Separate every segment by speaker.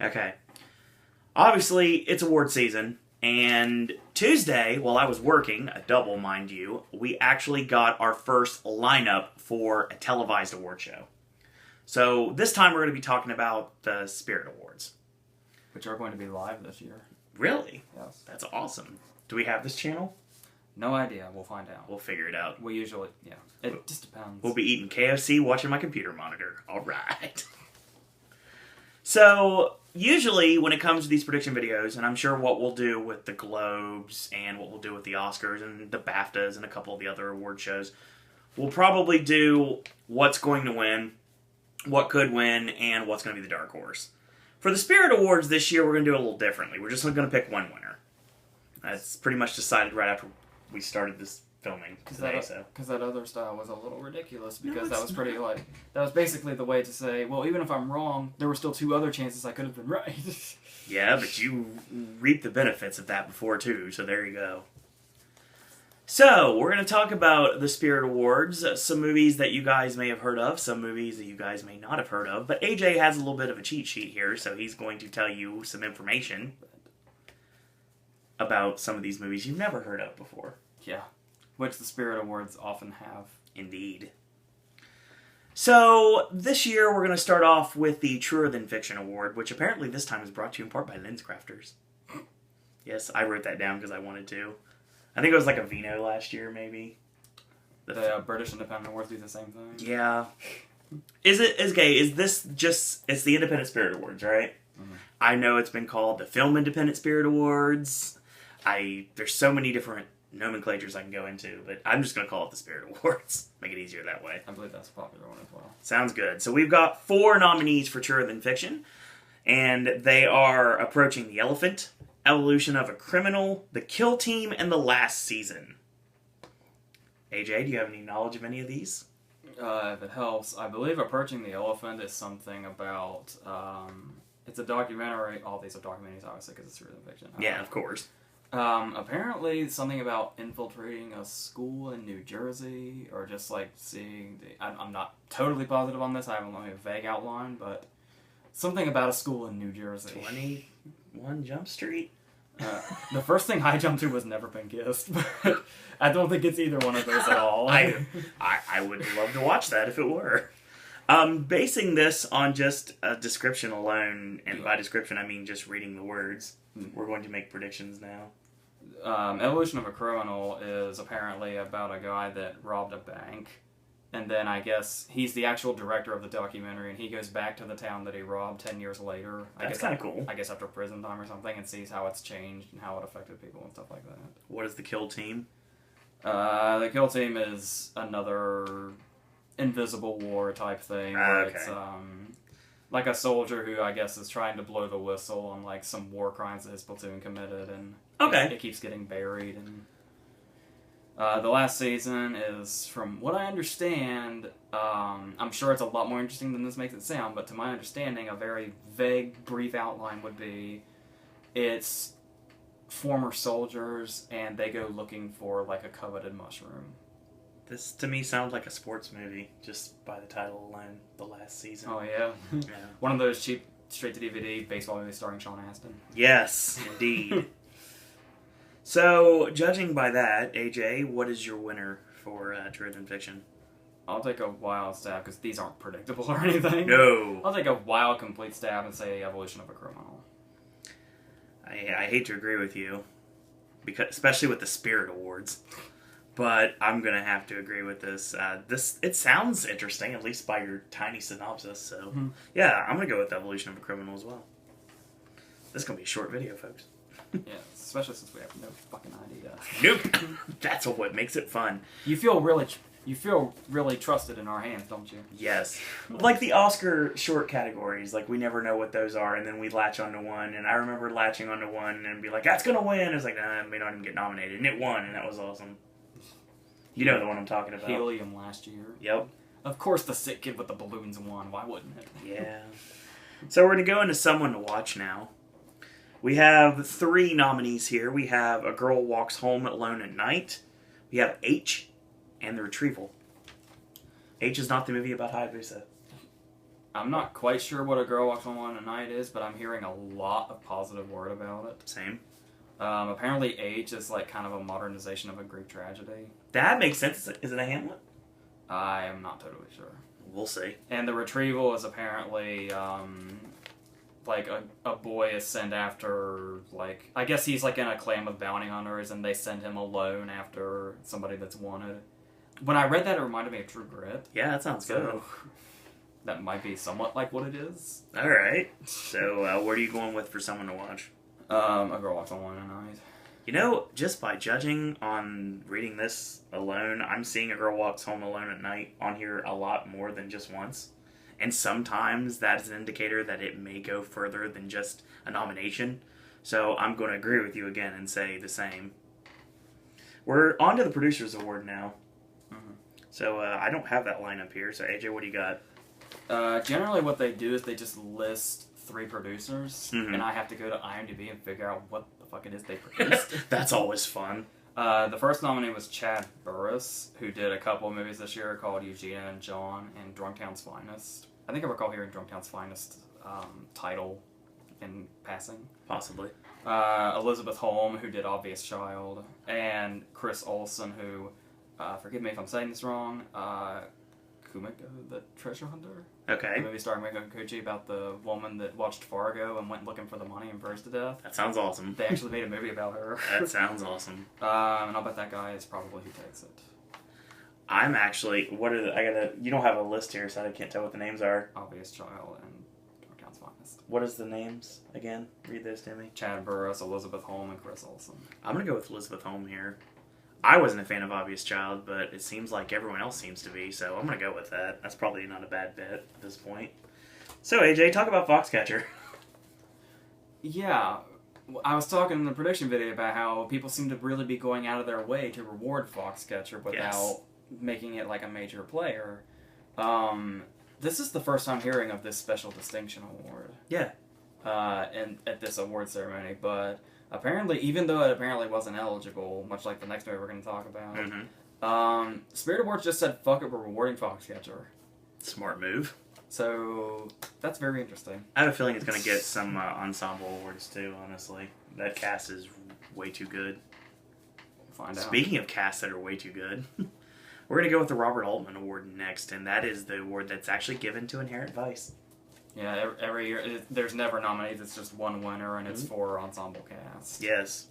Speaker 1: Okay. Obviously, it's award season, and Tuesday, while I was working, a double, mind you, we actually got our first lineup for a televised award show. So this time we're going to be talking about the Spirit Awards.
Speaker 2: Which are going to be live this year.
Speaker 1: Really?
Speaker 2: Yes.
Speaker 1: That's awesome. Do we have this channel?
Speaker 2: No idea. We'll find out.
Speaker 1: We'll figure it out.
Speaker 2: We usually, yeah. It just depends.
Speaker 1: We'll be eating KFC, watching my computer monitor. All right. So, usually when it comes to these prediction videos, and I'm sure what we'll do with the Globes and what we'll do with the Oscars and the BAFTAs and a couple of the other award shows, we'll probably do what's going to win, what could win, and what's going to be the dark horse. For the Spirit Awards this year, we're going to do it a little differently. We're just going to pick one winner. That's pretty much decided right after we started this filming today.
Speaker 2: Because that other style was a little ridiculous, because that was pretty, that was basically the way to say, well, even if I'm wrong, there were still two other chances I could have been right.
Speaker 1: Yeah, but you reaped the benefits of that before, too, so there you go. So, we're going to talk about the Spirit Awards, some movies that you guys may have heard of, some movies that you guys may not have heard of, but AJ has a little bit of a cheat sheet here, so he's going to tell you some information about some of these movies you've never heard of before.
Speaker 2: Yeah, which the Spirit Awards often have.
Speaker 1: Indeed. So, this year we're going to start off with the Truer Than Fiction Award, which apparently this time is brought to you in part by LensCrafters. Yes, I wrote that down because I wanted to. I think it was like a Vino last year, maybe.
Speaker 2: The British Independent Awards do the same thing.
Speaker 1: Yeah. Is this just, it's the Independent Spirit Awards, right? Mm-hmm. I know it's been called the Film Independent Spirit Awards. There's so many different nomenclatures I can go into, but I'm just going to call it the Spirit Awards. Make it easier that way.
Speaker 2: I believe that's a popular one as well.
Speaker 1: Sounds good. So we've got 4 nominees for Truer Than Fiction, and they are Approaching the Elephant, Evolution of a Criminal, The Kill Team, and The Last Season. AJ, do you have any knowledge of any of these?
Speaker 2: If it helps, I believe Approaching the Elephant is something about, it's a documentary. All these are documentaries, obviously, because it's Truer Than Fiction.
Speaker 1: Yeah, of course.
Speaker 2: Apparently something about infiltrating a school in New Jersey, or just like seeing I'm not totally positive on this, I have only a vague outline, but something about a school in New Jersey.
Speaker 1: 21 Jump Street?
Speaker 2: The first thing I jumped to was Never Been Kissed, but I don't think it's either one of those at all.
Speaker 1: I would love to watch that if it were. Basing this on just a description alone, and by description I mean just reading the words, we're going to make predictions now.
Speaker 2: Evolution of a Criminal is apparently about a guy that robbed a bank, and then I guess he's the actual director of the documentary, and he goes back to the town that he robbed 10 years later.
Speaker 1: That's kind of cool.
Speaker 2: I guess after prison time or something, and sees how it's changed and how it affected people and stuff like that.
Speaker 1: What is the Kill Team?
Speaker 2: The Kill Team is another Invisible War type thing, where it's like a soldier who I guess is trying to blow the whistle on like some war crimes that his platoon committed, and it keeps getting buried. And the Last Season is, from what I understand, I'm sure it's a lot more interesting than this makes it sound, but to my understanding, a very vague, brief outline would be it's former soldiers and they go looking for like a coveted mushroom.
Speaker 1: This, to me, sounds like a sports movie, just by the title alone, The Last Season.
Speaker 2: Oh, yeah? One of those cheap, straight-to-DVD baseball movies starring Sean Astin.
Speaker 1: Yes, indeed. So, judging by that, AJ, what is your winner for Truer Than Fiction?
Speaker 2: I'll take a wild stab, because these aren't predictable or anything.
Speaker 1: No.
Speaker 2: I'll take a wild, complete stab and say Evolution of a Criminal.
Speaker 1: I hate to agree with you, because especially with the Spirit Awards. But I'm going to have to agree with this. It sounds interesting, at least by your tiny synopsis. So, yeah, I'm going to go with Evolution of a Criminal as well. This is going to be a short video, folks.
Speaker 2: Yeah, especially since we have no fucking idea.
Speaker 1: Nope. That's what makes it fun.
Speaker 2: You feel really trusted in our hands, don't you?
Speaker 1: Yes. Like the Oscar short categories, like we never know what those are, and then we latch onto one, and I remember latching onto one and be like, that's going to win. It's like, nah, it may not even get nominated. And it won, and that was awesome. You know the one I'm talking about.
Speaker 2: Helium last year.
Speaker 1: Yep.
Speaker 2: Of course the sick kid with the balloons won. Why wouldn't it?
Speaker 1: Yeah. So we're going to go into Someone to Watch now. We have 3 nominees here. We have A Girl Walks Home Alone at Night. We have H and The Retrieval. H is not the movie about Hayabusa.
Speaker 2: I'm not quite sure what A Girl Walks on Water Tonight is, but I'm hearing a lot of positive word about it.
Speaker 1: Same.
Speaker 2: Apparently Age is like kind of a modernization of a Greek tragedy.
Speaker 1: That makes sense. Is it a Hamlet?
Speaker 2: I am not totally sure.
Speaker 1: We'll see.
Speaker 2: And The Retrieval is apparently, like, a boy is sent after, like... I guess he's, like, in a clan with bounty hunters, and they send him alone after somebody that's wanted. When I read that, it reminded me of True Grit.
Speaker 1: Yeah, that sounds good.
Speaker 2: That might be somewhat like what it is.
Speaker 1: Alright. So, what are you going with for someone to watch?
Speaker 2: A Girl Walks on Water Tonight.
Speaker 1: You know, just by judging on reading this alone, I'm seeing A Girl Walks Home Alone at Night on here a lot more than just once. And sometimes that is an indicator that it may go further than just a nomination. So I'm going to agree with you again and say the same. We're on to the Producers Award now. Mm-hmm. So I don't have that lineup here. So AJ, what do you got?
Speaker 2: Generally what they do is they just list 3 producers, and I have to go to IMDb and figure out what the fuck it is they produced.
Speaker 1: That's always fun.
Speaker 2: The first nominee was Chad Burris, who did a couple of movies this year called Eugenia and John and Drunktown's Finest. I think I recall hearing Drunktown's Finest title in passing.
Speaker 1: Possibly.
Speaker 2: Elizabeth Holm, who did Obvious Child, and Chris Olsen, who, forgive me if I'm saying this wrong, Kumiko, the Treasure Hunter.
Speaker 1: Okay.
Speaker 2: The movie starring Miko Kikuchi about the woman that watched Fargo and went looking for the money and froze to death.
Speaker 1: That sounds awesome.
Speaker 2: They actually made a movie about her.
Speaker 1: That sounds awesome.
Speaker 2: And I'll bet that guy is probably who takes it.
Speaker 1: I'm actually, you don't have a list here, so I can't tell what the names are.
Speaker 2: Obvious Child and Drunktown's Finest.
Speaker 1: What is the names again? Read those to me.
Speaker 2: Chad Burris, Elizabeth Holm, and Chris Olsen.
Speaker 1: I'm going to go with Elizabeth Holm here. I wasn't a fan of Obvious Child, but it seems like everyone else seems to be, so I'm going to go with that. That's probably not a bad bet at this point. So, AJ, talk about Foxcatcher.
Speaker 2: Yeah, I was talking in the prediction video about how people seem to really be going out of their way to reward Foxcatcher without making it like a major player. This is the first time hearing of this special distinction award.
Speaker 1: Yeah.
Speaker 2: And at this award ceremony, but apparently, even though it apparently wasn't eligible, much like the next movie we're going to talk about, Spirit Awards just said, fuck it, we're rewarding Foxcatcher.
Speaker 1: Smart move.
Speaker 2: So, that's very interesting.
Speaker 1: I have a feeling it's going to get some ensemble awards, too, honestly. That cast is way too good.
Speaker 2: We'll find out.
Speaker 1: Speaking of casts that are way too good, we're going to go with the Robert Altman Award next, and that is the award that's actually given to Inherent Vice.
Speaker 2: Yeah, every year, there's never nominees, it's just one winner, and it's for ensemble cast.
Speaker 1: Yes.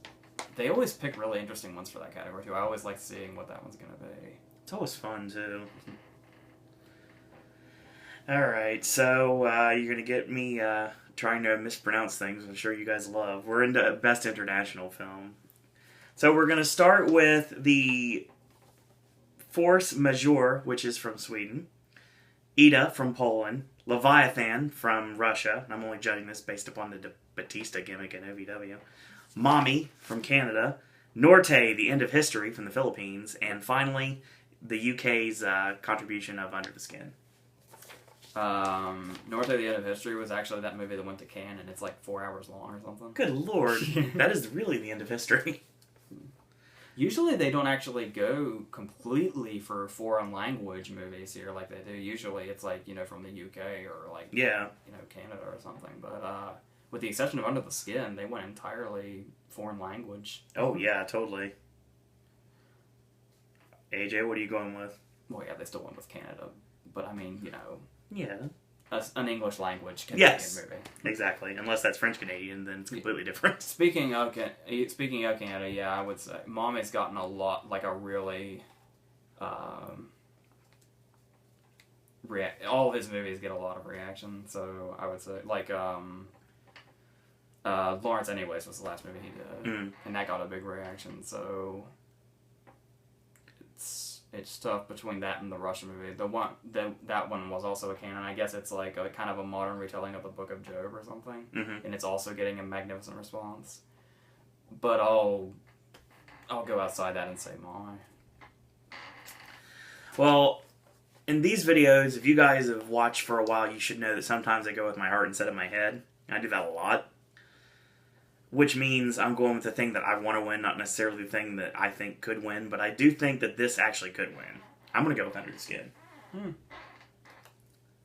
Speaker 2: They always pick really interesting ones for that category, too. I always like seeing what that one's going to be.
Speaker 1: It's always fun, too. Alright, so you're going to get me trying to mispronounce things, I'm sure you guys love. We're into Best International Film. So we're going to start with the Force Majeure, which is from Sweden, Ida from Poland, Leviathan from Russia, and I'm only judging this based upon the Batista gimmick in OVW, Mommy from Canada, Norte, The End of History from the Philippines, and finally, the UK's contribution of Under the Skin.
Speaker 2: Norte, The End of History was actually that movie that went to Cannes, and it's like 4 hours long or something.
Speaker 1: Good lord, that is really the end of history.
Speaker 2: Usually they don't actually go completely for foreign language movies here like they do. Usually it's like, from the UK or like, Canada or something. But with the exception of Under the Skin, they went entirely foreign language.
Speaker 1: Oh, yeah, totally. AJ, what are you going with?
Speaker 2: Well, yeah, they still went with Canada. But I mean,
Speaker 1: Yeah.
Speaker 2: An English language Canadian movie.
Speaker 1: Exactly. Unless that's French Canadian, then it's completely different.
Speaker 2: Speaking of Canada, yeah, I would say Mommy's gotten a lot, like a really, all of his movies get a lot of reaction. So I would say like Lawrence Anyways was the last movie he did, and that got a big reaction. So it's tough between that and the Russian movie. That one was also a canon. I guess it's like a kind of a modern retelling of the Book of Job or something, and it's also getting a magnificent response. But I'll go outside that and say Mommy.
Speaker 1: Well, in these videos, if you guys have watched for a while, you should know that sometimes I go with my heart instead of my head. I do that a lot. Which means I'm going with the thing that I want to win, not necessarily the thing that I think could win, but I do think that this actually could win. I'm going to go with Under the Skin.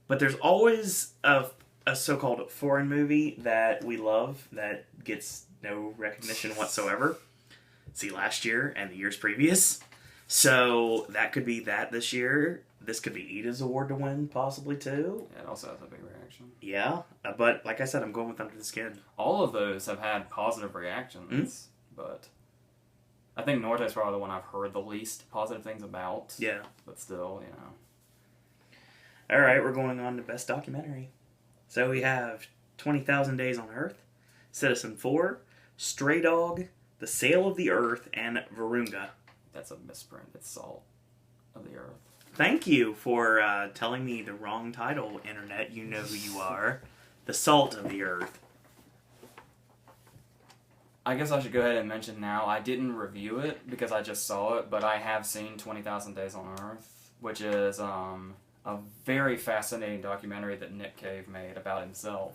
Speaker 1: But there's always a so-called foreign movie that we love that gets no recognition whatsoever. See, last year and the years previous. So that could be that this year. This could be Ida's award to win, possibly, too.
Speaker 2: Yeah, it also has a big reaction.
Speaker 1: Yeah, but like I said, I'm going with Under the Skin.
Speaker 2: All of those have had positive reactions, but I think Norte's probably the one I've heard the least positive things about.
Speaker 1: Yeah.
Speaker 2: But still, you know.
Speaker 1: All right, we're going on to Best Documentary. So we have 20,000 Days on Earth, Citizen4, Stray Dog, The Sale of the Earth, and Virunga.
Speaker 2: That's a misprint. It's Salt of the Earth.
Speaker 1: Thank you for telling me the wrong title, Internet. You know who you are. The Salt of the Earth.
Speaker 2: I guess I should go ahead and mention now, I didn't review it because I just saw it, but I have seen 20,000 Days on Earth, which is a very fascinating documentary that Nick Cave made about himself,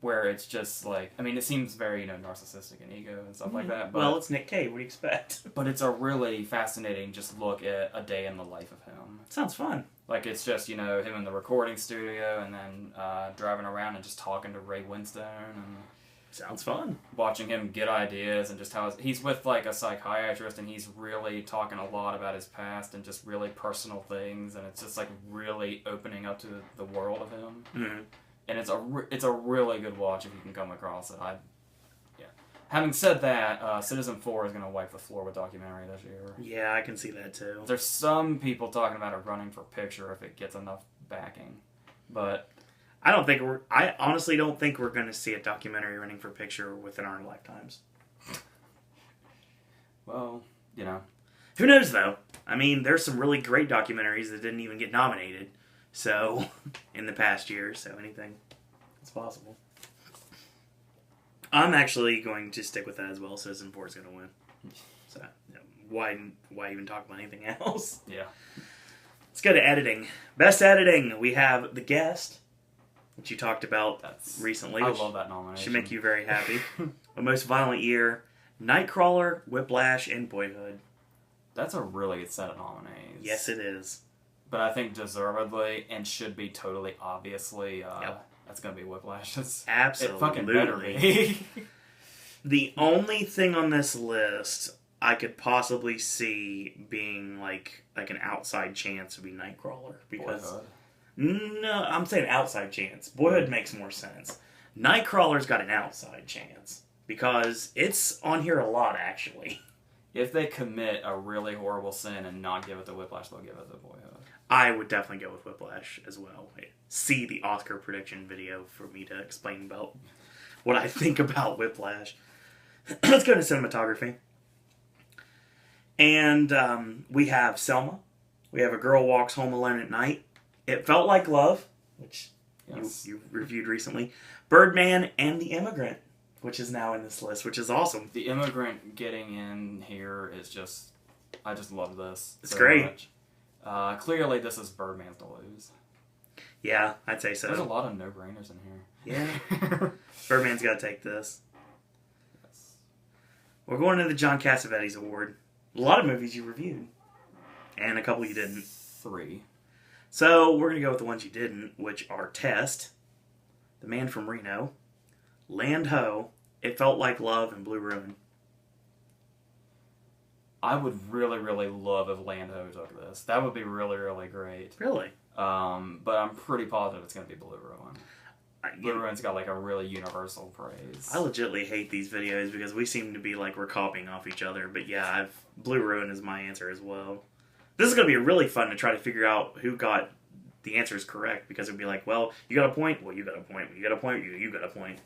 Speaker 2: where it's just like, I mean, it seems very, narcissistic and ego and stuff like that. But,
Speaker 1: well, it's Nick Cave. What do you expect?
Speaker 2: But it's a really fascinating just look at a day in the life of him.
Speaker 1: Sounds fun.
Speaker 2: Like, it's just, him in the recording studio and then driving around and just talking to Ray Winstone and...
Speaker 1: Sounds fun.
Speaker 2: Watching him get ideas and just how he's with like a psychiatrist and he's really talking a lot about his past and just really personal things, and it's just like really opening up to the world of him.
Speaker 1: Mm-hmm.
Speaker 2: And it's a really good watch if you can come across it. Having said that, Citizen4 is going to wipe the floor with documentary this year.
Speaker 1: Yeah, I can see that too.
Speaker 2: There's some people talking about it running for picture if it gets enough backing, but.
Speaker 1: I honestly don't think we're going to see a documentary running for picture within our lifetimes.
Speaker 2: Well,
Speaker 1: Who knows, though? I mean, there's some really great documentaries that didn't even get nominated, so, in the past year, so anything is possible. I'm actually going to stick with that as well. Citizen4 is going to win. So, why even talk about anything else?
Speaker 2: Yeah.
Speaker 1: Let's go to editing. Best editing, we have The Guest, which you talked about recently.
Speaker 2: I love that nomination.
Speaker 1: Should make you very happy. The Most Violent Year, Nightcrawler, Whiplash, and Boyhood.
Speaker 2: That's a really good set of nominees.
Speaker 1: Yes, it is.
Speaker 2: But I think deservedly and should be totally obviously, that's going to be Whiplash.
Speaker 1: Absolutely.
Speaker 2: It fucking better be.
Speaker 1: The only thing on this list I could possibly see being like an outside chance would be Nightcrawler. Because...
Speaker 2: Boyhood.
Speaker 1: No, I'm saying outside chance. Boyhood makes more sense. Nightcrawler's got an outside chance. Because it's on here a lot, actually.
Speaker 2: If they commit a really horrible sin and not give it to Whiplash, they'll give it to Boyhood.
Speaker 1: I would definitely go with Whiplash as well. See the Oscar prediction video for me to explain about what I think about Whiplash. Let's go to cinematography. And we have Selma. We have A Girl Walks Home Alone at Night. It Felt Like Love, which you reviewed recently. Birdman and The Immigrant, which is now in this list, which is awesome.
Speaker 2: The Immigrant getting in here is just... I just love this.
Speaker 1: It's so great.
Speaker 2: Much. Clearly, this is Birdman's to lose.
Speaker 1: Yeah, I'd say so.
Speaker 2: There's a lot of no-brainers in here.
Speaker 1: Yeah. Birdman's got to take this. Yes. We're going to the John Cassavetes Award. A lot of movies you reviewed. And a couple you didn't.
Speaker 2: 3.
Speaker 1: So, we're going to go with the ones you didn't, which are Test, The Man from Reno, Land Ho, It Felt Like Love, and Blue Ruin.
Speaker 2: I would really, really love if Land Ho took this. That would be really, really great.
Speaker 1: Really?
Speaker 2: But I'm pretty positive it's going to be Blue Ruin. Blue Ruin's got like a really universal praise.
Speaker 1: I legitimately hate these videos because we seem to be like we're copying off each other. But yeah, Blue Ruin is my answer as well. This is going to be really fun to try to figure out who got the answers correct, because it'd be like, well, you got a point, well, you got a point, you got a point, you got a point.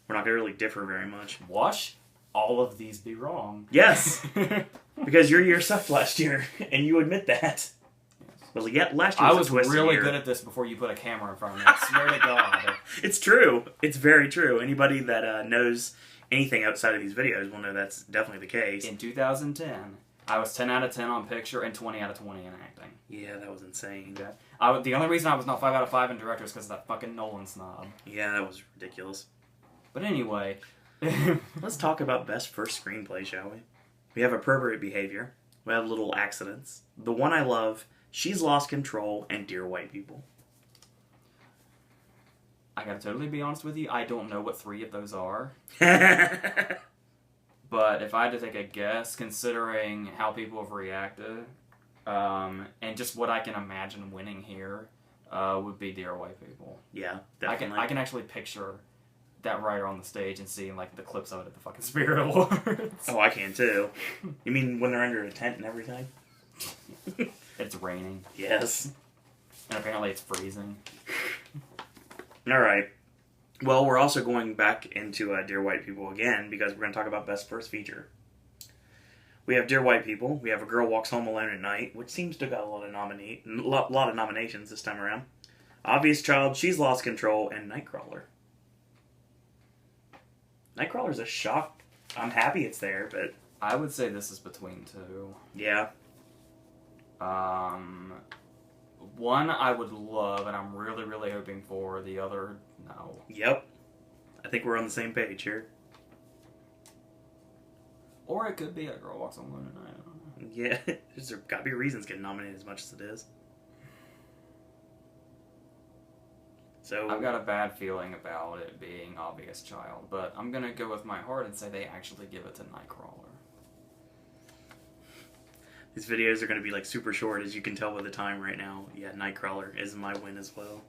Speaker 1: We're not going to really differ very much.
Speaker 2: Watch all of these be wrong.
Speaker 1: Yes, because your year sucked last year, and you admit that. Yes. Well, yeah, last year was
Speaker 2: really good at this before you put a camera in front of me. I swear to God.
Speaker 1: It's true. It's very true. Anybody that knows anything outside of these videos will know that's definitely the case.
Speaker 2: In 2010... I was 10 out of 10 on picture and 20 out of 20 in acting.
Speaker 1: Yeah, that was insane.
Speaker 2: Okay. The only reason I was not 5 out of 5 in director is because of that fucking Nolan snob.
Speaker 1: Yeah, that was ridiculous.
Speaker 2: But anyway.
Speaker 1: Let's talk about best first screenplay, shall we? We have Appropriate Behavior. We have Little Accidents. The One I Love, She's Lost Control, and Dear White People.
Speaker 2: I gotta totally be honest with you, I don't know what 3 of those are.
Speaker 1: Yeah.
Speaker 2: But if I had to take a guess, considering how people have reacted, and just what I can imagine winning here, would be Dear White People.
Speaker 1: Yeah, definitely.
Speaker 2: I can actually picture that writer on the stage and seeing like the clips of it at the fucking Spirit Awards.
Speaker 1: Oh, I can too. You mean when they're under a tent and everything?
Speaker 2: It's raining.
Speaker 1: Yes.
Speaker 2: And apparently it's freezing.
Speaker 1: Alright. Well, we're also going back into Dear White People again because we're going to talk about Best First Feature. We have Dear White People. We have A Girl Walks Home Alone at Night, which seems to have got a lot of nominations this time around. Obvious Child, She's Lost Control, and Nightcrawler. Nightcrawler's a shock. I'm happy it's there, but...
Speaker 2: I would say this is between 2.
Speaker 1: Yeah.
Speaker 2: One I would love, and I'm really, really hoping for. The other, no.
Speaker 1: Yep. I think we're on the same page here.
Speaker 2: Or it could be A Girl Walks Home Alone at Night. I don't know.
Speaker 1: Yeah. There's gotta be reasons getting nominated as much as it is. So
Speaker 2: I've got a bad feeling about it being Obvious Child, but I'm gonna go with my heart and say they actually give it to Nightcrawler.
Speaker 1: These videos are going to be like super short, as you can tell by the time right now. Yeah, Nightcrawler is my win as well.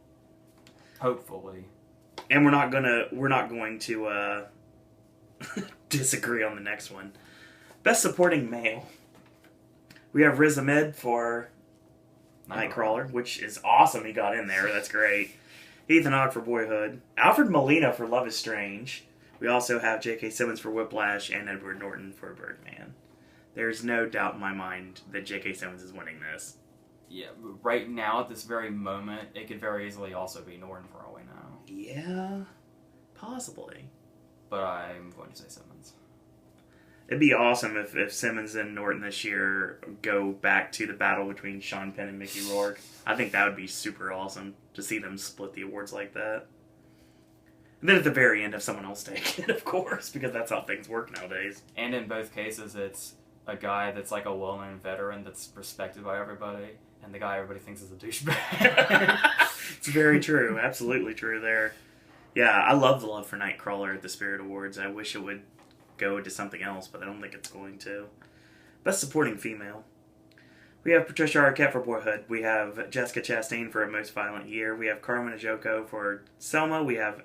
Speaker 2: Hopefully.
Speaker 1: And we're not going to disagree on the next one. Best Supporting Male. We have Riz Ahmed for Nightcrawler, which is awesome. He got in there. That's great. Ethan Hawke for Boyhood. Alfred Molina for Love is Strange. We also have J.K. Simmons for Whiplash and Edward Norton for Birdman. There's no doubt in my mind that J.K. Simmons is winning this.
Speaker 2: Yeah, right now, at this very moment, it could very easily also be Norton for all we know.
Speaker 1: Yeah, possibly.
Speaker 2: But I'm going to say Simmons.
Speaker 1: It'd be awesome if Simmons and Norton this year go back to the battle between Sean Penn and Mickey Rourke. I think that would be super awesome to see them split the awards like that. And then at the very end have someone else take it, of course, because that's how things work nowadays.
Speaker 2: And in both cases, it's a guy that's like a well-known veteran that's respected by everybody, and the guy everybody thinks is a douchebag.
Speaker 1: It's very true. Absolutely true there. Yeah, I love the love for Nightcrawler at the Spirit Awards. I wish it would go to something else, but I don't think it's going to. Best Supporting Female. We have Patricia Arquette for Boyhood. We have Jessica Chastain for A Most Violent Year. We have Carmen Ejogo for Selma. We have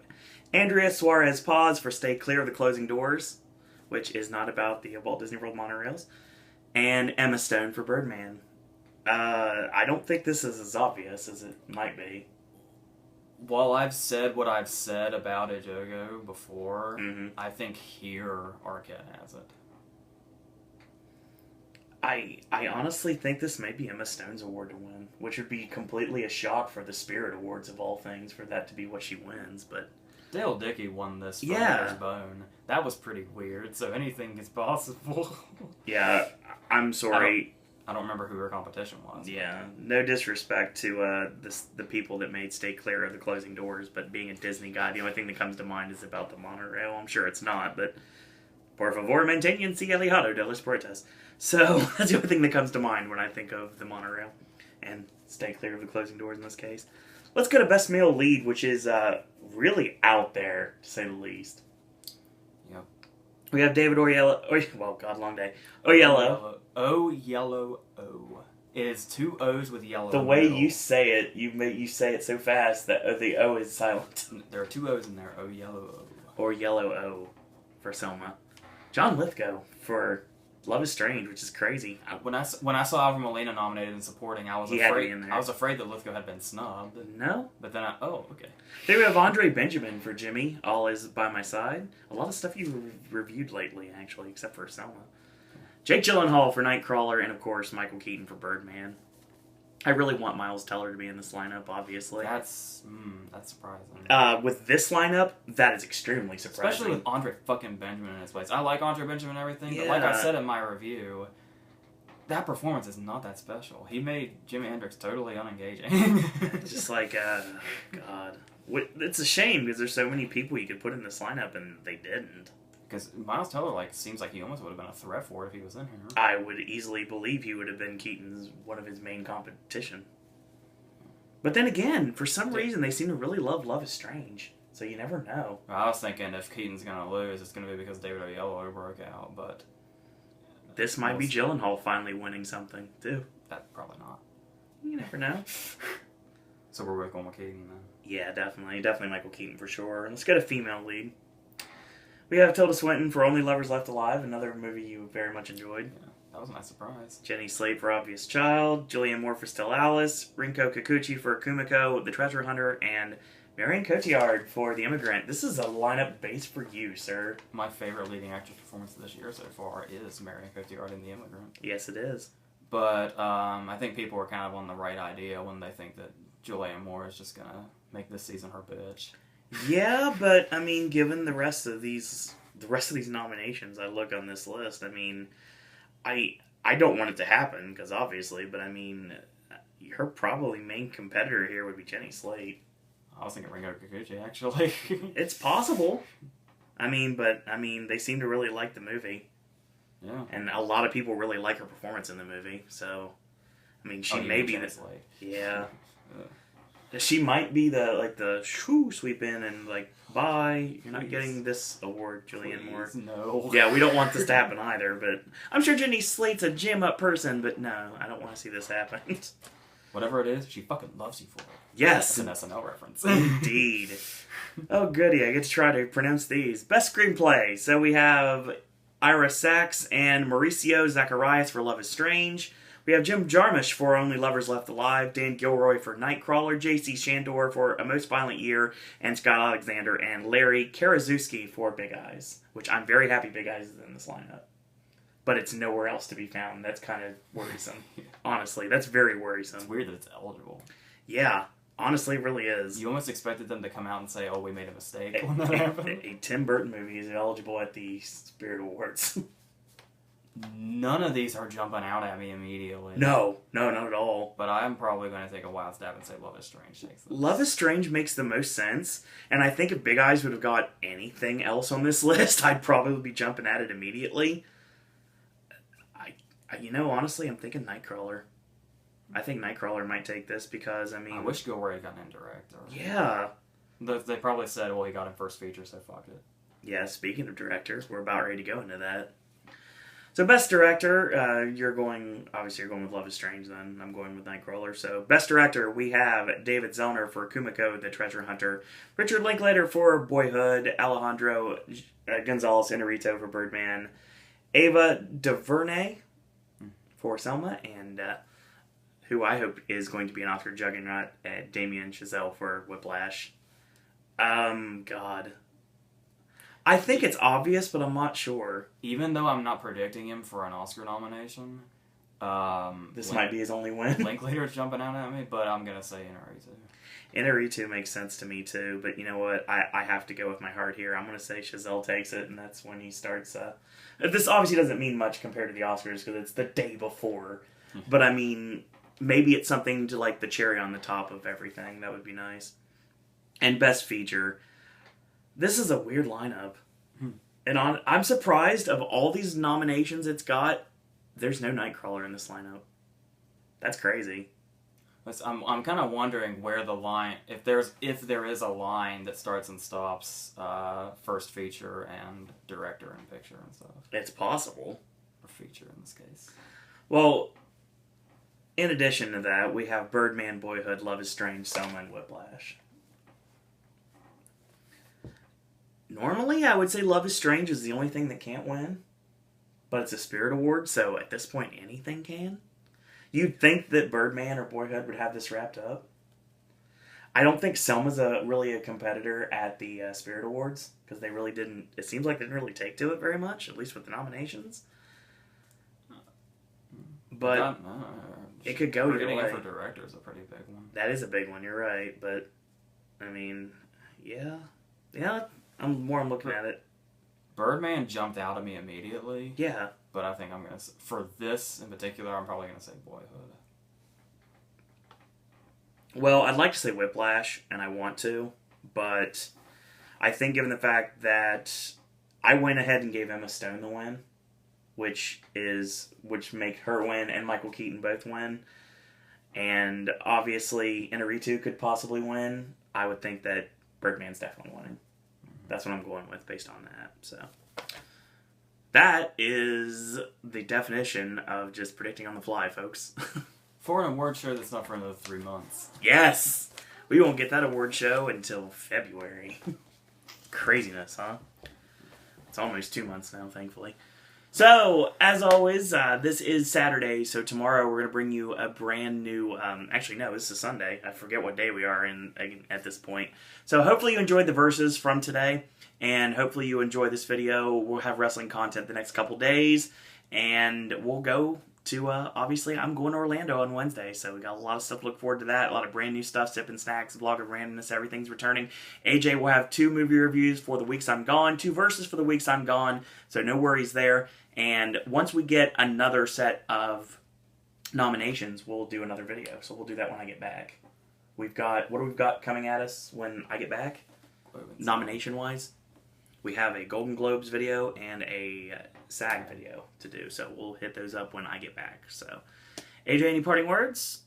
Speaker 1: Andrea Suarez Paz for Stay Clear of the Closing Doors, which is not about the Walt Disney World monorails, and Emma Stone for Birdman. I don't think this is as obvious as it might be.
Speaker 2: While I've said what I've said about Ejogo before,
Speaker 1: Mm-hmm.
Speaker 2: I think here Arquette has it.
Speaker 1: I honestly think this may be Emma Stone's award to win, which would be completely a shock for the Spirit Awards of all things for that to be what she wins, but...
Speaker 2: Dale Dickey won this for
Speaker 1: Yeah.
Speaker 2: Winter's Bone. That was pretty weird, so anything is possible.
Speaker 1: Yeah, I'm sorry.
Speaker 2: I don't remember who her competition was.
Speaker 1: Yeah, no disrespect to the people that made Stay Clear of the Closing Doors, but being a Disney guy, the only thing that comes to mind is about the monorail. I'm sure it's not, but por favor, manténganse alejado de los puertas. So that's the only thing that comes to mind when I think of the monorail and Stay Clear of the Closing Doors in this case. Let's go to Best Male Lead, which is really out there, to say the least.
Speaker 2: Yep.
Speaker 1: We have David Oyelowo. Well, God, long day. Oyelowo.
Speaker 2: Oyelowo. It is 2 O's with yellow.
Speaker 1: The
Speaker 2: in
Speaker 1: way
Speaker 2: middle.
Speaker 1: you say it, you say it so fast that the O is silent.
Speaker 2: There are 2 O's in there. Oyelowo.
Speaker 1: Or Yellow O for Selma. John Lithgow for Love is Strange, which is crazy.
Speaker 2: When I saw Alfred Molina nominated in supporting, I was
Speaker 1: He had to be
Speaker 2: afraid.
Speaker 1: in there.
Speaker 2: I was afraid that Lithgow had been snubbed.
Speaker 1: No?
Speaker 2: But then okay.
Speaker 1: Then we have Andre Benjamin for Jimmy, All Is By My Side. A lot of stuff you reviewed lately, actually, except for Selma. Jake Gyllenhaal for Nightcrawler, and of course, Michael Keaton for Birdman. I really want Miles Teller to be in this lineup, obviously.
Speaker 2: That's surprising.
Speaker 1: With this lineup, that is extremely surprising.
Speaker 2: Especially with Andre fucking Benjamin in his place. I like Andre Benjamin and everything, but like I said in my review, that performance is not that special. He made Jimi Hendrix totally unengaging.
Speaker 1: Just like, God. It's a shame because there's so many people you could put in this lineup and they didn't.
Speaker 2: Because Miles Teller seems like he almost would have been a threat for it if he was in here.
Speaker 1: I would easily believe he would have been Keaton's one of his main competition. But then again, for some reason, they seem to really love Love is Strange. So you never know.
Speaker 2: I was thinking if Keaton's going to lose, it's going to be because David Oyelowo broke out, but...
Speaker 1: This might be Gyllenhaal finally winning something, too.
Speaker 2: That probably not.
Speaker 1: You never know.
Speaker 2: So we're both going with Keaton, then?
Speaker 1: Yeah, definitely. Definitely Michael Keaton for sure. And let's get a female lead. We have Tilda Swinton for Only Lovers Left Alive, another movie you very much enjoyed.
Speaker 2: Yeah, that was a nice surprise.
Speaker 1: Jenny Slate for Obvious Child, Julianne Moore for Still Alice, Rinko Kikuchi for Kumiko, The Treasure Hunter, and Marion Cotillard for The Immigrant. This is a lineup based for you, sir.
Speaker 2: My favorite leading actress performance this year so far is Marion Cotillard in The Immigrant.
Speaker 1: Yes, it is.
Speaker 2: But I think people are kind of on the right idea when they think that Julianne Moore is just going to make this season her bitch.
Speaker 1: Yeah, but I mean, given the rest of these nominations, I look on this list. I mean, I don't want it to happen because obviously, but I mean, her probably main competitor here would be Jenny Slate.
Speaker 2: I was thinking Ringo Kikuchi, actually.
Speaker 1: It's possible. But they seem to really like the movie.
Speaker 2: Yeah.
Speaker 1: And a lot of people really like her performance in the movie. So, I mean, she may be the... Yeah. She might be the shoo sweep in and like, bye, you're not getting this award, Julianne Moore.
Speaker 2: No.
Speaker 1: Yeah, we don't want this to happen either, but I'm sure Jenny Slate's a jam up person, but no, I don't want to see this happen.
Speaker 2: Whatever it is, she fucking loves you for it.
Speaker 1: Yes.
Speaker 2: That's an SNL reference.
Speaker 1: Indeed. Oh, goody, I get to try to pronounce these. Best Screenplay. So we have Ira Sachs and Mauricio Zacharias for Love is Strange. We have Jim Jarmusch for Only Lovers Left Alive, Dan Gilroy for Nightcrawler, J.C. Shandor for A Most Violent Year, and Scott Alexander and Larry Karaszewski for Big Eyes, which I'm very happy Big Eyes is in this lineup. But it's nowhere else to be found. That's kind of worrisome. Honestly, that's very worrisome.
Speaker 2: It's weird that it's eligible.
Speaker 1: Yeah, honestly, it really is.
Speaker 2: You almost expected them to come out and say, oh, we made a mistake when that happened.
Speaker 1: A Tim Burton movie is eligible at the Spirit Awards.
Speaker 2: None of these are jumping out at me immediately.
Speaker 1: No, not at all.
Speaker 2: But I'm probably going to take a wild stab and say Love is Strange takes this.
Speaker 1: Love is Strange makes the most sense, and I think if Big Eyes would have got anything else on this list, I'd probably be jumping at it immediately. Honestly, I'm thinking Nightcrawler. I think Nightcrawler might take this because,
Speaker 2: I wish Gilroy had gotten in director.
Speaker 1: Yeah.
Speaker 2: They probably said, well, he got in first feature, so fuck it.
Speaker 1: Yeah, speaking of directors, we're about ready to go into that. So, Best Director, you're going with Love is Strange then. I'm going with Nightcrawler. So, Best Director, we have David Zellner for Kumiko, The Treasure Hunter, Richard Linklater for Boyhood, Alejandro Gonzalez Inarritu for Birdman, Ava DuVernay for Selma, and who I hope is going to be an Oscar juggernaut, Damien Chazelle for Whiplash. God. I think it's obvious, but I'm not sure.
Speaker 2: Even though I'm not predicting him for an Oscar nomination,
Speaker 1: this might be his only win.
Speaker 2: Linklater's jumping out at me, but I'm going to say Inarritu.
Speaker 1: Inarritu makes sense to me too, but you know what? I have to go with my heart here. I'm going to say Chazelle takes it, and that's when he starts... this obviously doesn't mean much compared to the Oscars, because it's the day before. But I mean, maybe it's something to like the cherry on the top of everything. That would be nice. And Best Feature... This is a weird lineup. And I'm surprised of all these nominations it's got, there's no Nightcrawler in this lineup. That's crazy.
Speaker 2: I'm kind of wondering where the line, if there is a line that starts and stops first feature and director and picture and stuff.
Speaker 1: It's possible.
Speaker 2: Or feature in this case.
Speaker 1: Well, in addition to that, we have Birdman, Boyhood, Love is Strange, Selma, and Whiplash. Normally, I would say Love is Strange is the only thing that can't win. But it's a Spirit Award, so at this point, anything can. You'd think that Birdman or Boyhood would have this wrapped up. I don't think Selma's really a competitor at the Spirit Awards, because they really didn't... It seems like they didn't really take to it very much, at least with the nominations. But it could go either way.
Speaker 2: Getting it for director is a pretty big one.
Speaker 1: That is a big one, you're right. But, I mean, yeah. Yeah, I'm looking at it.
Speaker 2: Birdman jumped out at me immediately.
Speaker 1: Yeah.
Speaker 2: But I think I'm going to... For this in particular, I'm probably going to say Boyhood.
Speaker 1: Well, I'd like to say Whiplash, and I want to. But I think given the fact that I went ahead and gave Emma Stone the win, which make her win and Michael Keaton both win. And obviously, Inarritu could possibly win. I would think that Birdman's definitely winning. That's what I'm going with based on that. So that is the definition of just predicting on the fly, folks.
Speaker 2: For an award show that's not for another 3 months.
Speaker 1: Yes! We won't get that award show until February. Craziness, huh? It's almost 2 months now, thankfully. So, as always, this is Saturday, so tomorrow we're going to bring you a brand new... actually, no, this is Sunday. I forget what day we are in at this point. So, hopefully you enjoyed the verses from today, and hopefully you enjoy this video. We'll have wrestling content the next couple days, and we'll go to... obviously, I'm going to Orlando on Wednesday, so we got a lot of stuff to look forward to that. A lot of brand new stuff, Sipping Snacks, Vlog of Randomness, everything's returning. AJ will have 2 movie reviews for the weeks I'm gone, 2 verses for the weeks I'm gone, so no worries there. And once we get another set of nominations, we'll do another video. So we'll do that when I get back. We've got, what do we've got coming at us when I get back? Nomination-wise? We have a Golden Globes video and a SAG video to do. So we'll hit those up when I get back. So, AJ, any parting words?